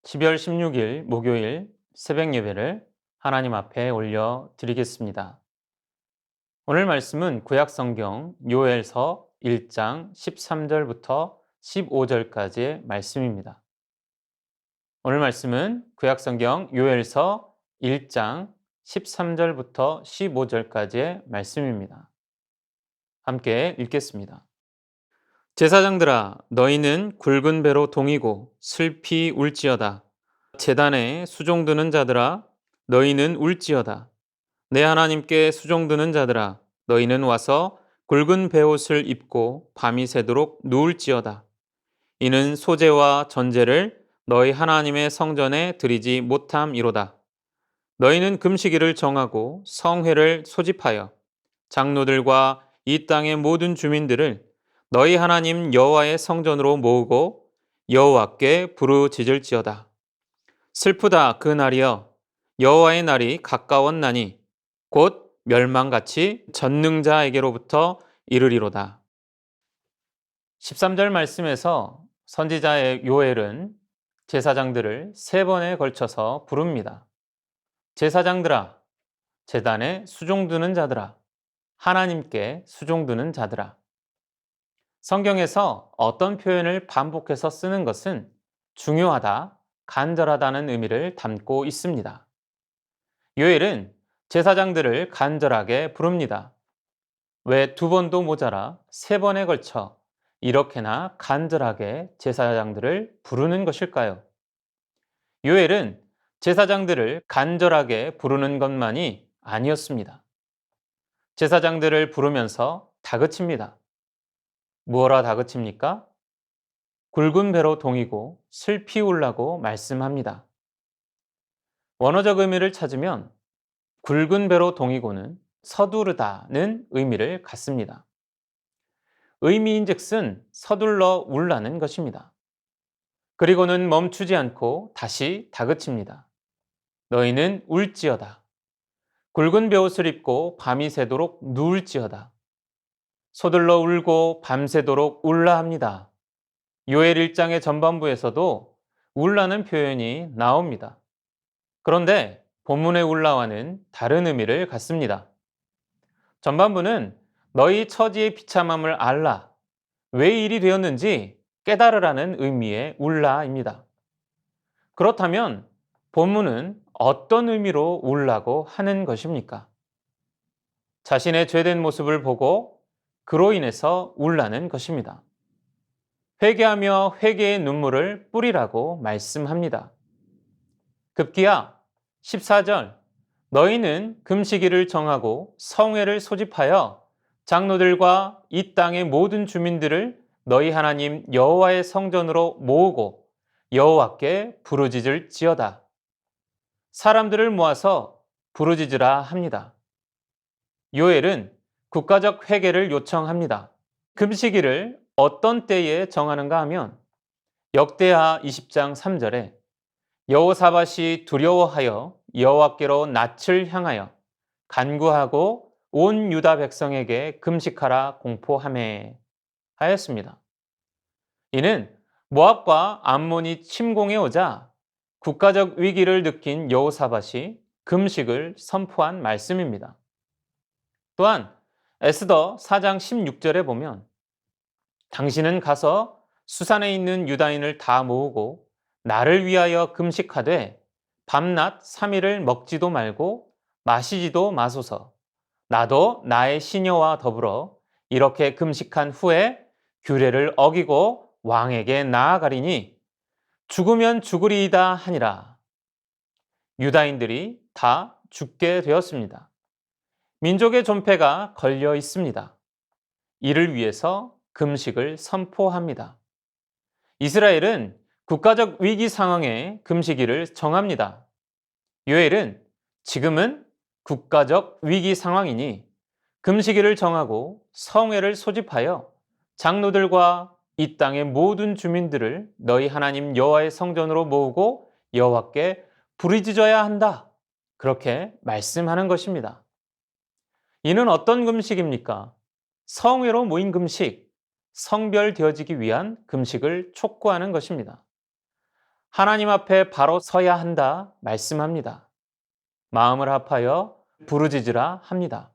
12월 16일 목요일 새벽 예배를 하나님 앞에 올려 드리겠습니다. 오늘 말씀은 구약 성경 요엘서 1장 13절부터 15절까지의 말씀입니다. 오늘 말씀은 구약 성경 요엘서 1장 13절부터 15절까지의 말씀입니다. 함께 읽겠습니다. 제사장들아, 너희는 굵은 배로 동이고 슬피 울지어다. 제단에 수종드는 자들아, 너희는 울지어다. 내 하나님께 수종드는 자들아, 너희는 와서 굵은 베옷을 입고 밤이 새도록 누울지어다. 이는 소제와 전제를 너희 하나님의 성전에 드리지 못함이로다. 너희는 금식일을 정하고 성회를 소집하여 장로들과 이 땅의 모든 주민들을 너희 하나님 여호와의 성전으로 모으고 여호와께 부르짖을지어다. 슬프다 그 날이여, 여호와의 날이 가까웠나니 곧 멸망같이 전능자에게로부터 이르리로다. 13절 말씀에서 선지자 요엘은 제사장들을 세 번에 걸쳐서 부릅니다. 제사장들아, 제단에 수종드는 자들아, 하나님께 수종드는 자들아. 성경에서 어떤 표현을 반복해서 쓰는 것은 중요하다, 간절하다는 의미를 담고 있습니다. 요엘은 제사장들을 간절하게 부릅니다. 왜 두 번도 모자라 세 번에 걸쳐 이렇게나 간절하게 제사장들을 부르는 것일까요? 요엘은 제사장들을 간절하게 부르는 것만이 아니었습니다. 제사장들을 부르면서 다그칩니다. 무엇라 다그칩니까? 굵은 배로 동이고 슬피 울라고 말씀합니다. 원어적 의미를 찾으면 굵은 배로 동이고는 서두르다는 의미를 갖습니다. 의미인즉슨 서둘러 울라는 것입니다. 그리고는 멈추지 않고 다시 다그칩니다. 너희는 울지어다. 굵은 베옷을 입고 밤이 새도록 누울지어다. 서둘러 울고 밤새도록 울라 합니다. 요엘 1장의 전반부에서도 울라는 표현이 나옵니다. 그런데 본문의 울라와는 다른 의미를 갖습니다. 전반부는 너희 처지의 비참함을 알라, 왜 일이 되었는지 깨달으라는 의미의 울라입니다. 그렇다면 본문은 어떤 의미로 울라고 하는 것입니까? 자신의 죄된 모습을 보고 그로 인해서 울라는 것입니다. 회개하며 회개의 눈물을 뿌리라고 말씀합니다. 급기야 14절, 너희는 금식일을 정하고 성회를 소집하여 장로들과 이 땅의 모든 주민들을 너희 하나님 여호와의 성전으로 모으고 여호와께 부르짖을지어다. 사람들을 모아서 부르짖으라 합니다. 요엘은 국가적 회개를 요청합니다. 금식일을 어떤 때에 정하는가 하면 역대하 20장 3절에 여호사밧이 두려워하여 여호와께로 낯을 향하여 간구하고 온 유다 백성에게 금식하라 공포하매 하였습니다. 이는 모압과 암몬이 침공해 오자 국가적 위기를 느낀 여호사밧이 금식을 선포한 말씀입니다. 또한 에스더 4장 16절에 보면 당신은 가서 수산에 있는 유다인을 다 모으고 나를 위하여 금식하되 밤낮 3일을 먹지도 말고 마시지도 마소서. 나도 나의 시녀와 더불어 이렇게 금식한 후에 규례를 어기고 왕에게 나아가리니 죽으면 죽으리이다 하니라. 유다인들이 다 죽게 되었습니다. 민족의 존폐가 걸려 있습니다. 이를 위해서 금식을 선포합니다. 이스라엘은 국가적 위기 상황에 금식일을 정합니다. 요엘은 지금은 국가적 위기 상황이니 금식일을 정하고 성회를 소집하여 장로들과 이 땅의 모든 주민들을 너희 하나님 여호와의 성전으로 모으고 여호와께 부르짖어야 한다. 그렇게 말씀하는 것입니다. 이는 어떤 금식입니까? 성회로 모인 금식, 성별되어지기 위한 금식을 촉구하는 것입니다. 하나님 앞에 바로 서야 한다 말씀합니다. 마음을 합하여 부르짖으라 합니다.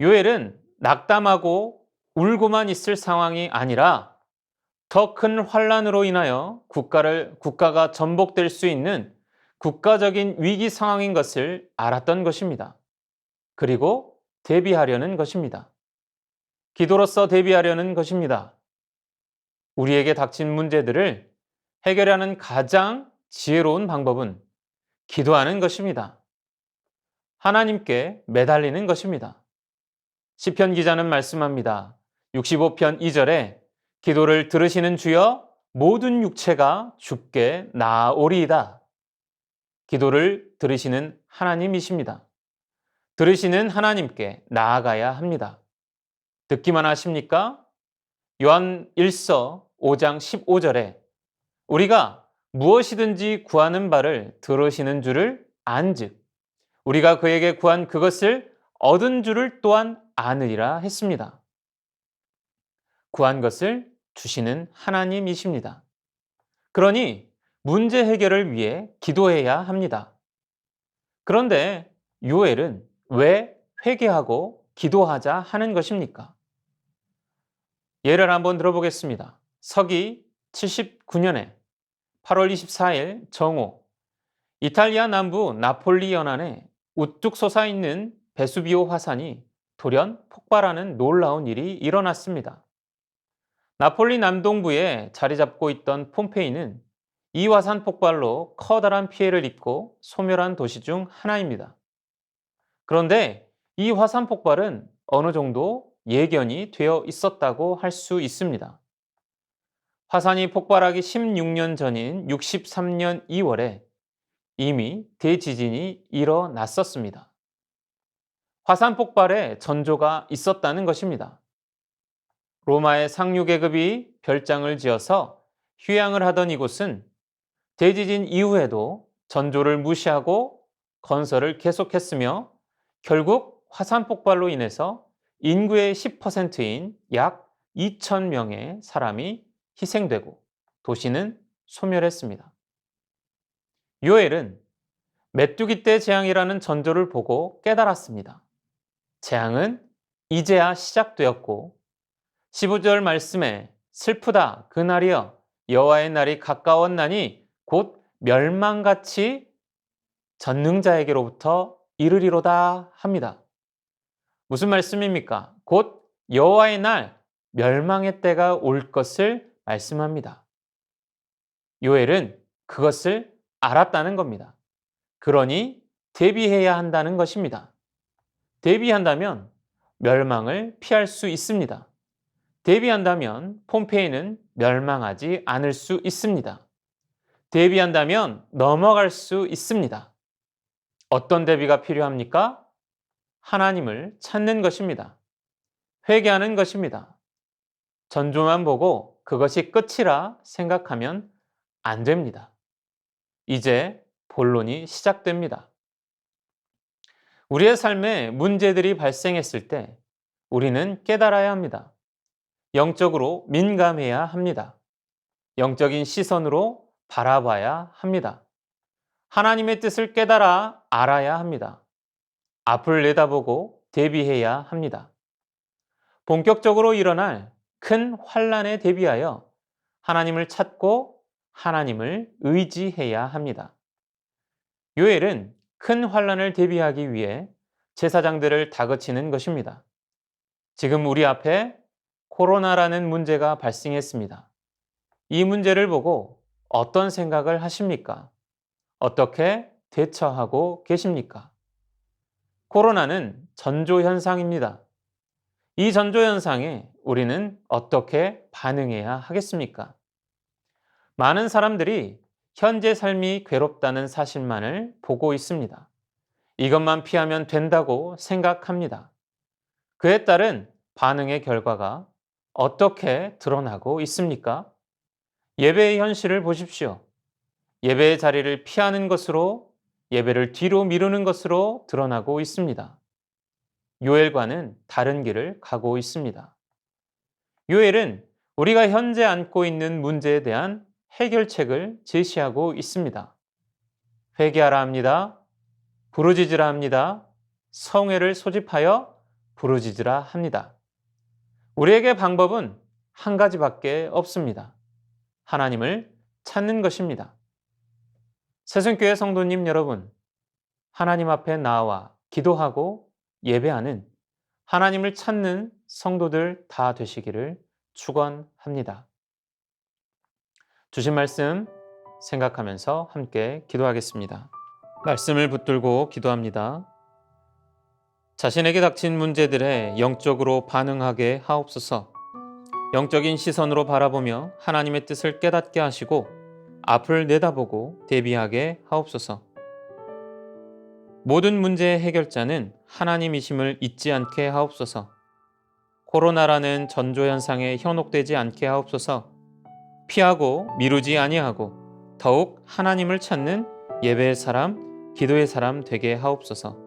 요엘은 낙담하고 울고만 있을 상황이 아니라 더 큰 환란으로 인하여 국가가 전복될 수 있는 국가적인 위기 상황인 것을 알았던 것입니다. 그리고 대비하려는 것입니다. 기도로서 대비하려는 것입니다. 우리에게 닥친 문제들을 해결하는 가장 지혜로운 방법은 기도하는 것입니다. 하나님께 매달리는 것입니다. 시편 기자는 말씀합니다. 65편 2절에 기도를 들으시는 주여 모든 육체가 주께 나아오리이다. 기도를 들으시는 하나님이십니다. 들으시는 하나님께 나아가야 합니다. 듣기만 하십니까? 요한 1서 5장 15절에 우리가 무엇이든지 구하는 바를 들으시는 줄을 안즉 우리가 그에게 구한 그것을 얻은 줄을 또한 아느리라 했습니다. 구한 것을 주시는 하나님이십니다. 그러니 문제 해결을 위해 기도해야 합니다. 그런데 요엘은 왜 회개하고 기도하자 하는 것입니까? 예를 한번 들어보겠습니다. 서기 79년에 8월 24일 정오 이탈리아 남부 나폴리 연안에 우뚝 솟아있는 베수비오 화산이 돌연 폭발하는 놀라운 일이 일어났습니다. 나폴리 남동부에 자리 잡고 있던 폼페이는 이 화산 폭발로 커다란 피해를 입고 소멸한 도시 중 하나입니다. 그런데 이 화산 폭발은 어느 정도 예견이 되어 있었다고 할 수 있습니다. 화산이 폭발하기 16년 전인 63년 2월에 이미 대지진이 일어났었습니다. 화산 폭발에 전조가 있었다는 것입니다. 로마의 상류계급이 별장을 지어서 휴양을 하던 이곳은 대지진 이후에도 전조를 무시하고 건설을 계속했으며 결국 화산 폭발로 인해서 인구의 10%인 약 2,000명의 사람이 희생되고 도시는 소멸했습니다. 요엘은 메뚜기 떼 재앙이라는 전조를 보고 깨달았습니다. 재앙은 이제야 시작되었고 15절 말씀에 슬프다 그날이여 여호와의 날이 가까웠나니 곧 멸망같이 전능자에게로부터 이르리로다 합니다. 무슨 말씀입니까? 곧 여호와의 날 멸망의 때가 올 것을 말씀합니다. 요엘은 그것을 알았다는 겁니다. 그러니 대비해야 한다는 것입니다. 대비한다면 멸망을 피할 수 있습니다. 대비한다면 폼페이는 멸망하지 않을 수 있습니다. 대비한다면 넘어갈 수 있습니다. 어떤 대비가 필요합니까? 하나님을 찾는 것입니다. 회개하는 것입니다. 전조만 보고 그것이 끝이라 생각하면 안 됩니다. 이제 본론이 시작됩니다. 우리의 삶에 문제들이 발생했을 때 우리는 깨달아야 합니다. 영적으로 민감해야 합니다. 영적인 시선으로 바라봐야 합니다. 하나님의 뜻을 깨달아 알아야 합니다. 앞을 내다보고 대비해야 합니다. 본격적으로 일어날 큰 환란에 대비하여 하나님을 찾고 하나님을 의지해야 합니다. 요엘은 큰 환란을 대비하기 위해 제사장들을 다그치는 것입니다. 지금 우리 앞에 코로나라는 문제가 발생했습니다. 이 문제를 보고 어떤 생각을 하십니까? 어떻게 대처하고 계십니까? 코로나는 전조현상입니다. 이 전조현상에 우리는 어떻게 반응해야 하겠습니까? 많은 사람들이 현재 삶이 괴롭다는 사실만을 보고 있습니다. 이것만 피하면 된다고 생각합니다. 그에 따른 반응의 결과가 어떻게 드러나고 있습니까? 예배의 현실을 보십시오. 예배의 자리를 피하는 것으로 예배를 뒤로 미루는 것으로 드러나고 있습니다. 요엘과는 다른 길을 가고 있습니다. 요엘은 우리가 현재 안고 있는 문제에 대한 해결책을 제시하고 있습니다. 회개하라 합니다. 부르짖으라 합니다. 성회를 소집하여 부르짖으라 합니다. 우리에게 방법은 한 가지밖에 없습니다. 하나님을 찾는 것입니다. 새순교회 성도님 여러분, 하나님 앞에 나와 기도하고 예배하는 하나님을 찾는 성도들 다 되시기를 축원합니다. 주신 말씀 생각하면서 함께 기도하겠습니다. 말씀을 붙들고 기도합니다. 자신에게 닥친 문제들에 영적으로 반응하게 하옵소서. 영적인 시선으로 바라보며 하나님의 뜻을 깨닫게 하시고 앞을 내다보고 대비하게 하옵소서. 모든 문제의 해결자는 하나님이심을 잊지 않게 하옵소서. 코로나라는 전조현상에 현혹되지 않게 하옵소서. 피하고 미루지 아니하고 더욱 하나님을 찾는 예배의 사람, 기도의 사람 되게 하옵소서.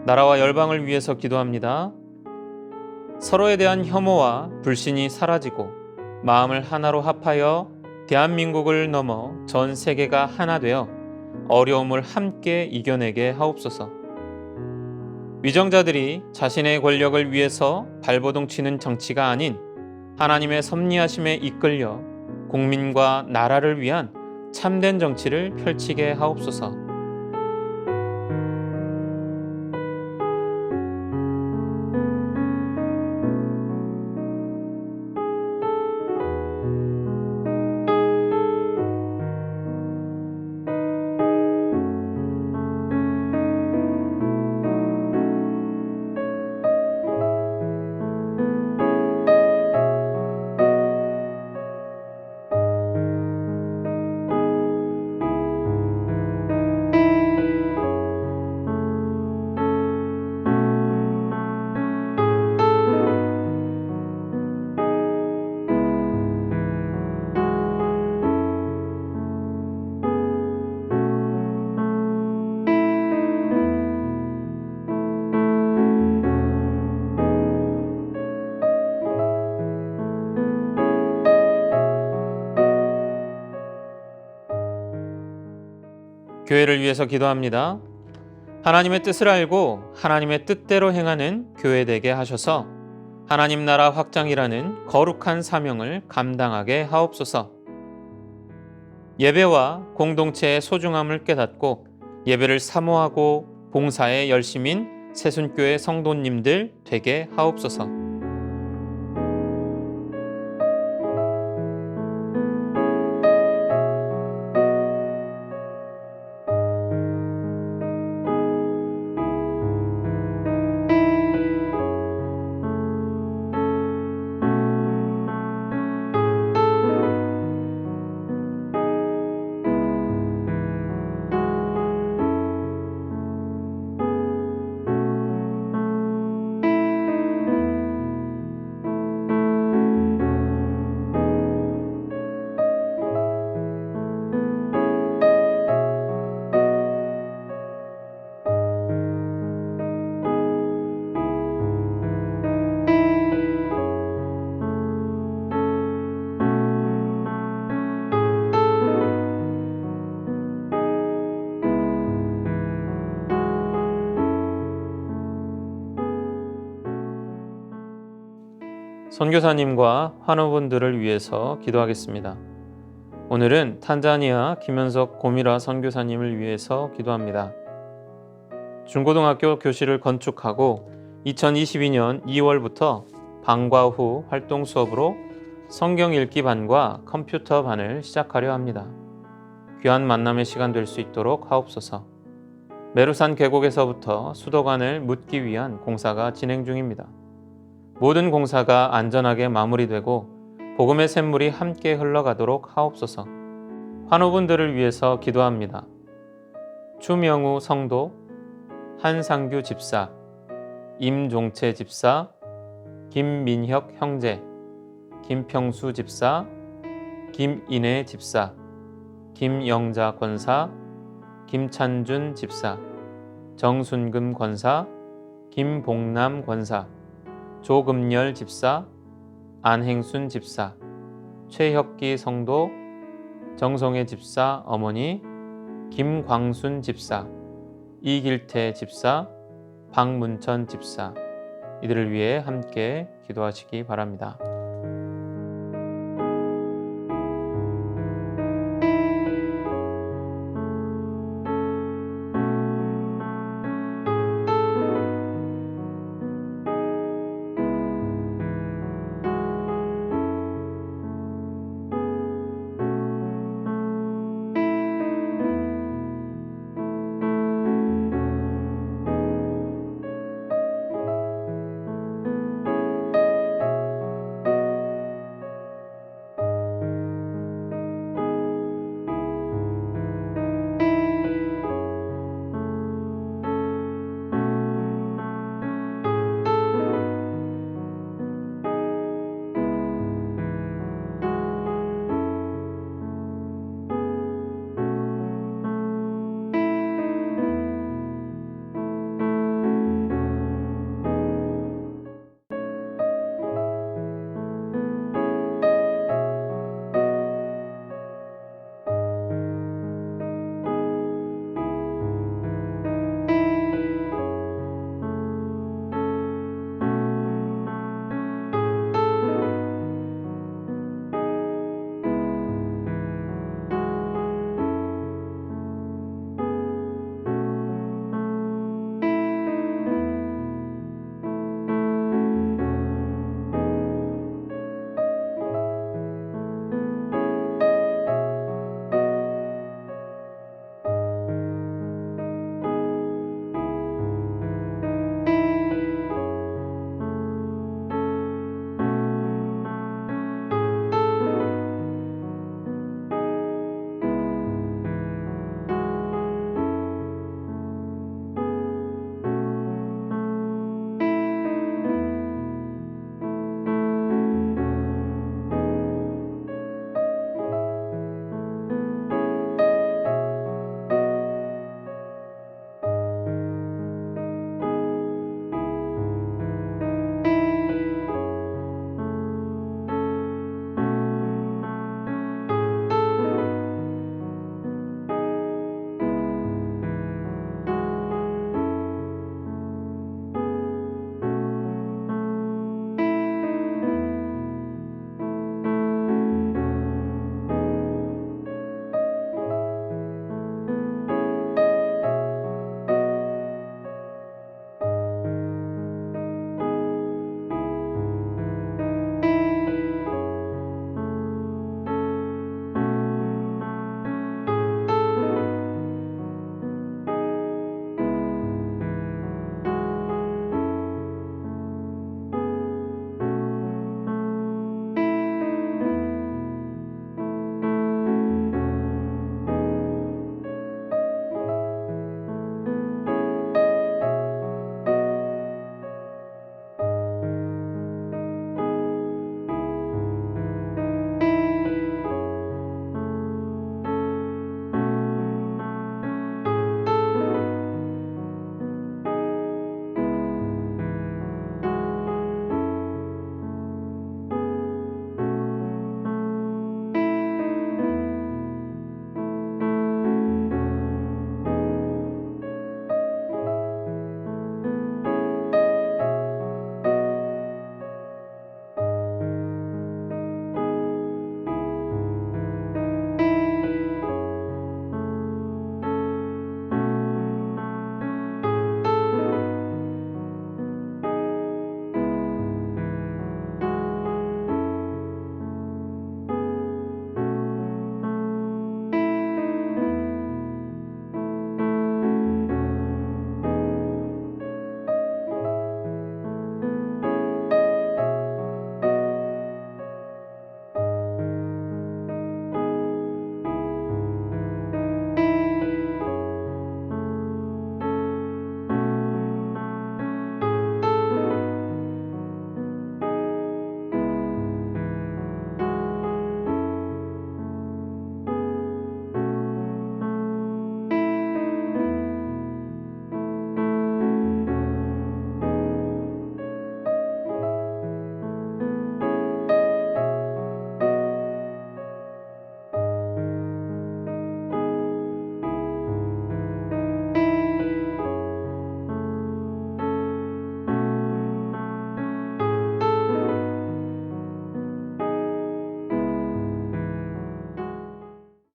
나라와 열방을 위해서 기도합니다. 서로에 대한 혐오와 불신이 사라지고 마음을 하나로 합하여 대한민국을 넘어 전 세계가 하나 되어 어려움을 함께 이겨내게 하옵소서. 위정자들이 자신의 권력을 위해서 발버둥 치는 정치가 아닌 하나님의 섭리하심에 이끌려 국민과 나라를 위한 참된 정치를 펼치게 하옵소서. 교회를 위해서 기도합니다. 하나님의 뜻을 알고 하나님의 뜻대로 행하는 교회 되게 하셔서 하나님 나라 확장이라는 거룩한 사명을 감당하게 하옵소서. 예배와 공동체의 소중함을 깨닫고 예배를 사모하고 봉사에 열심인 새순교회 성도님들 되게 하옵소서. 선교사님과 환우분들을 위해서 기도하겠습니다. 오늘은 탄자니아 김현석 고미라 선교사님을 위해서 기도합니다. 중고등학교 교실을 건축하고 2022년 2월부터 방과 후 활동 수업으로 성경 읽기 반과 컴퓨터 반을 시작하려 합니다. 귀한 만남의 시간 될 수 있도록 하옵소서. 메루산 계곡에서부터 수도관을 묻기 위한 공사가 진행 중입니다. 모든 공사가 안전하게 마무리되고 복음의 샘물이 함께 흘러가도록 하옵소서. 환우분들을 위해서 기도합니다. 추명우 성도, 한상규 집사, 임종채 집사, 김민혁 형제, 김평수 집사, 김인혜 집사, 김영자 권사, 김찬준 집사, 정순금 권사, 김봉남 권사, 조금열 집사, 안행순 집사, 최혁기 성도, 정성애 집사 어머니, 김광순 집사, 이길태 집사, 박문천 집사, 이들을 위해 함께 기도하시기 바랍니다.